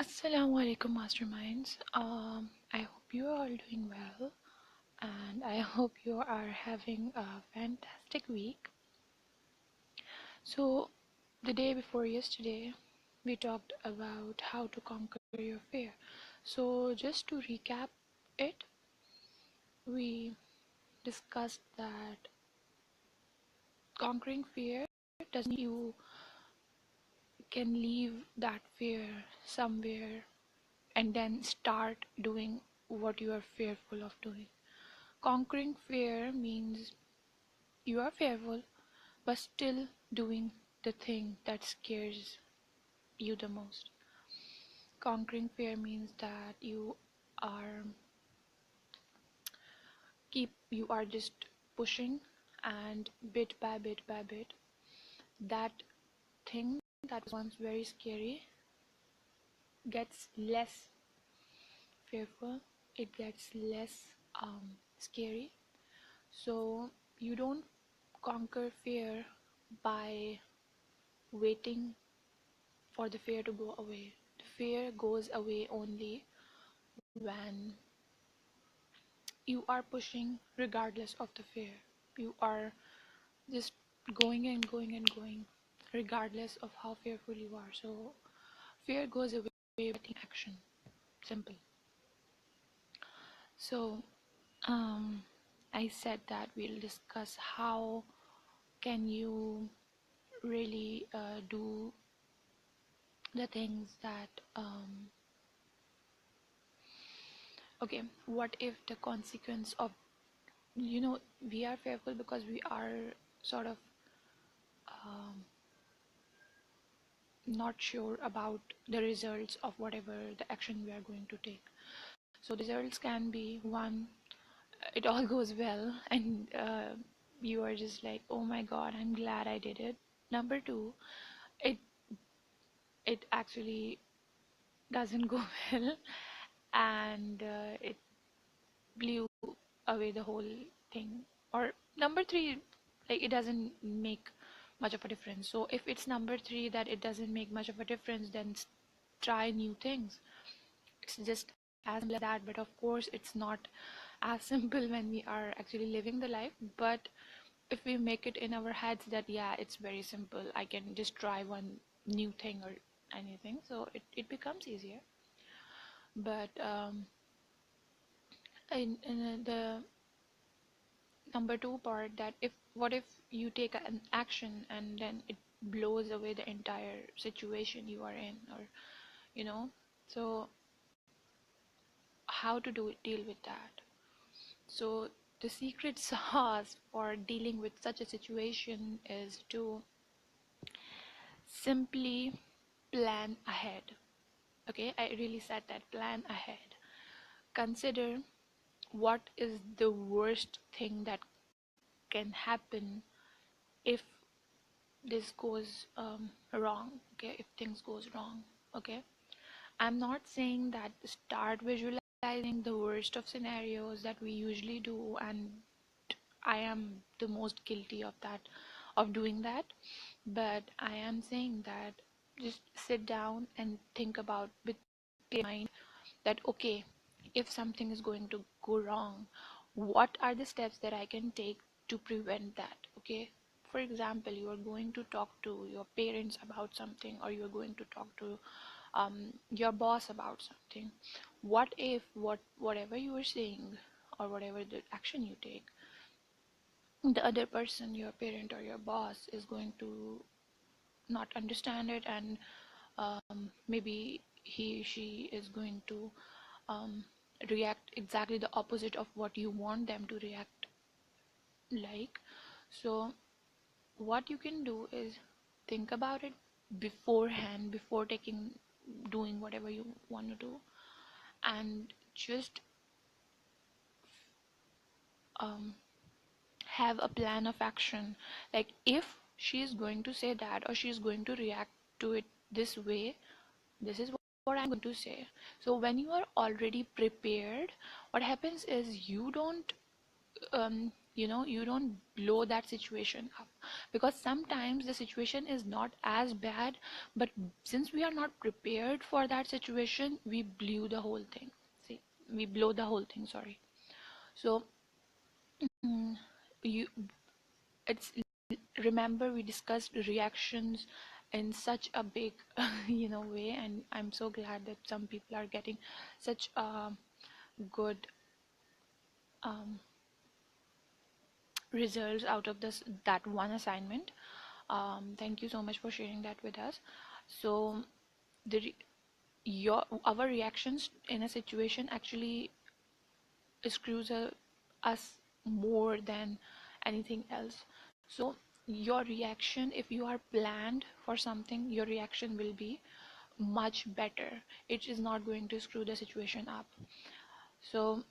Assalamu alaikum, masterminds. I hope you are all doing well, and I hope you are having a fantastic week. So, the day before yesterday, we talked about how to conquer your fear. So, just to recap it, we discussed that conquering fear doesn't mean you can leave that fear somewhere and then start doing what you are fearful of doing. Conquering fear means you are fearful but still doing the thing that scares you the most. Conquering fear means that are you are just pushing, and bit by bit that thing that was once very scary gets less fearful, it gets less scary. So you don't conquer fear by waiting for the fear to go away. The fear goes away only when you are pushing regardless of the fear. You are just going and going and going regardless of how fearful you are. So fear goes away with taking action. Simple. So I said that we'll discuss how can you really do the things that okay, what if the consequence of we are fearful because we are sort of um, not sure about the results of whatever the action we are going to take. So the results can be one, it all goes well, and you are just like, oh my god, I'm glad I did it. Number two, it it actually doesn't go well, and it blew away the whole thing. Or number three, like it doesn't make much of a difference. So if it's number three that it doesn't make much of a difference, then try new things. It's just as simple as that. But of course, it's not as simple when we are actually living the life. But if we make it in our heads that yeah, it's very simple, I can just try one new thing or anything, so it becomes easier. But in the number two part, that if what if you take an action and then it blows away the entire situation you are in, or you know so how to deal with that. So the secret sauce for dealing with such a situation is to simply plan ahead. Okay, I really said that, plan ahead. Consider what is the worst thing that can happen if this goes wrong. Okay, if things goes wrong. Okay, I'm not saying that start visualizing the worst of scenarios that we usually do, and I am the most guilty of that, of doing that. But I am saying that just sit down and think about with clear mind that okay, if something is going to go wrong, what are the steps that I can take to prevent that. Okay, for example, you are going to talk to your parents about something, or you are going to talk to your boss about something. What if whatever you are saying or whatever the action you take, the other person, your parent or your boss, is going to not understand it, and maybe she is going to um, react exactly the opposite of what you want them to react like. So what you can do is think about it beforehand, before doing whatever you want to do, and just um, have a plan of action. Like if she is going to say that, or she is going to react to it this way, this is what I'm going to say. So when you are already prepared, what happens is you don't you don't blow that situation up, because sometimes the situation is not as bad, but since we are not prepared for that situation, we blew the whole thing. See, we blow the whole thing, sorry. So mm, you it's remember we discussed reactions in such a big way, and I'm so glad that some people are getting such good um, results out of this that one assignment. Thank you so much for sharing that with us. So the your our reactions in a situation actually screws us more than anything else. So your reaction, if you are planned for something, your reaction will be much better. It is not going to screw the situation up. So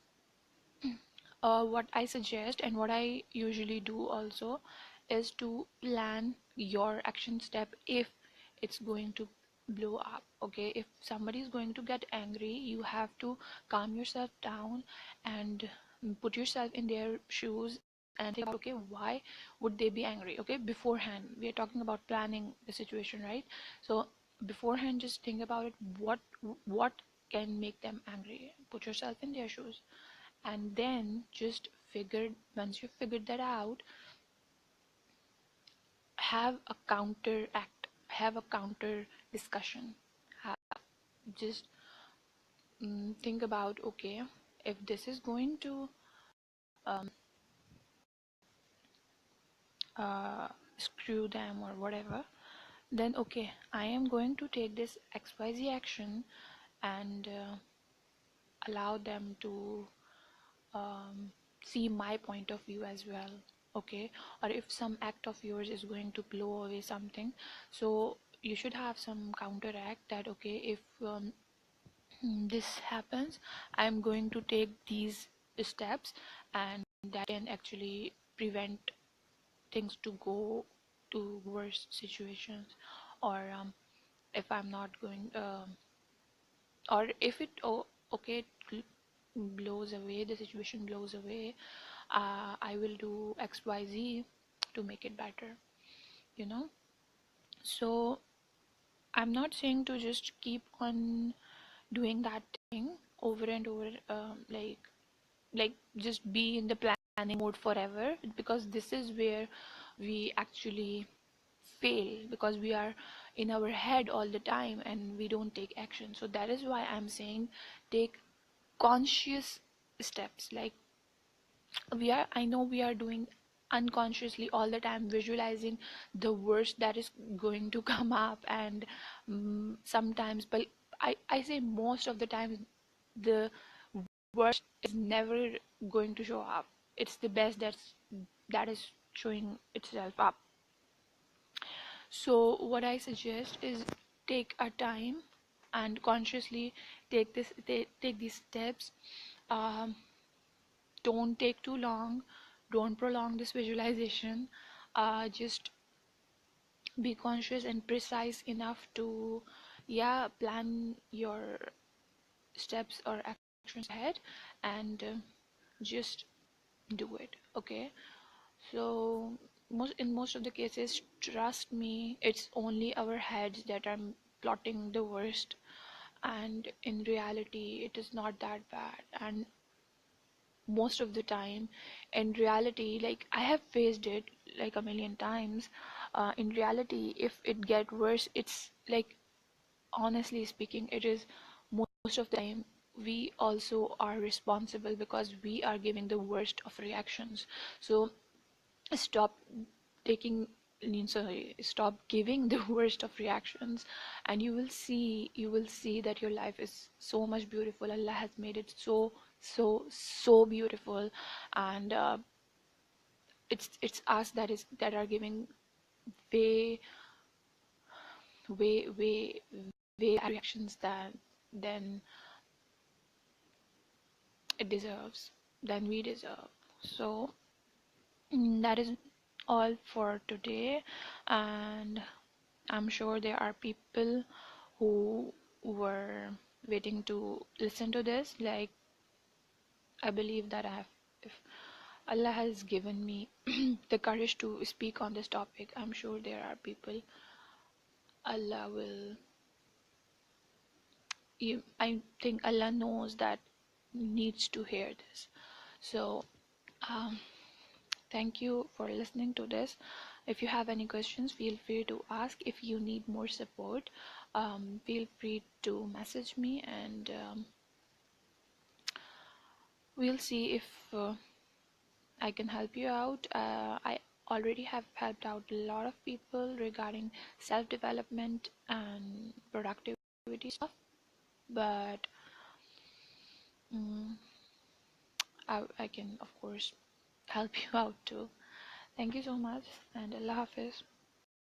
what I suggest and what I usually do also is to plan your action step if it's going to blow up. Okay, if somebody is going to get angry, you have to calm yourself down and put yourself in their shoes and think about, okay, why would they be angry? Okay, beforehand, we are talking about planning the situation, right? So beforehand, just think about it. What can make them angry? Put yourself in their shoes, and then just figured once you figured that out, have a counter act, have a counter discussion. Just think about, okay, if this is going to um, screw them or whatever, then okay, I am going to take this XYZ action and allow them to um, see my point of view as well. Okay, or if some act of yours is going to blow away something, so you should have some counteract that, okay, if this happens, I'm going to take these steps, and that can actually prevent things to go to worse situations. Or if I'm not going or if it, oh, okay, it blows away, the situation blows away, I will do XYZ to make it better, you know. So I'm not saying to just keep on doing that thing over and over, like just be in the planning mode forever, because this is where we actually fail, because we are in our head all the time and we don't take action. So that is why I'm saying take conscious steps. Like I know we are doing unconsciously all the time, visualizing the worst that is going to come up, and sometimes, but I say most of the time, the worst is never going to show up. It's the best that is showing itself up. So what I suggest is take a time and consciously take these steps. um, don't take too long, don't prolong this visualization. Just be conscious and precise enough to, yeah, plan your steps or actions ahead, and just do it. Okay, so most of the cases, trust me, it's only our heads that are plotting the worst, and in reality it is not that bad. And most of the time, in reality, like I have faced it like a million times, in reality, if it get worse, it's like, honestly speaking, it is most of the time we also are responsible, because we are giving the worst of reactions. So stop taking sorry, stop giving the worst of reactions, and you will see that your life is so much beautiful. Allah has made it so beautiful, and it's us that are giving way way way way reactions than it deserves, than we deserve. So that is all for today, and I'm sure there are people who were waiting to listen to this. Like, I believe that if Allah has given me the courage to speak on this topic. I'm sure there are people Allah will, I think Allah knows that needs to hear this. So, um, thank you for listening to this. If you have any questions, feel free to ask. If you need more support, feel free to message me, and we'll see if I can help you out. I already have helped out a lot of people regarding self development and productivity stuff, but mm, I can, of course, help you out too. Thank you so much, and Allah Hafiz.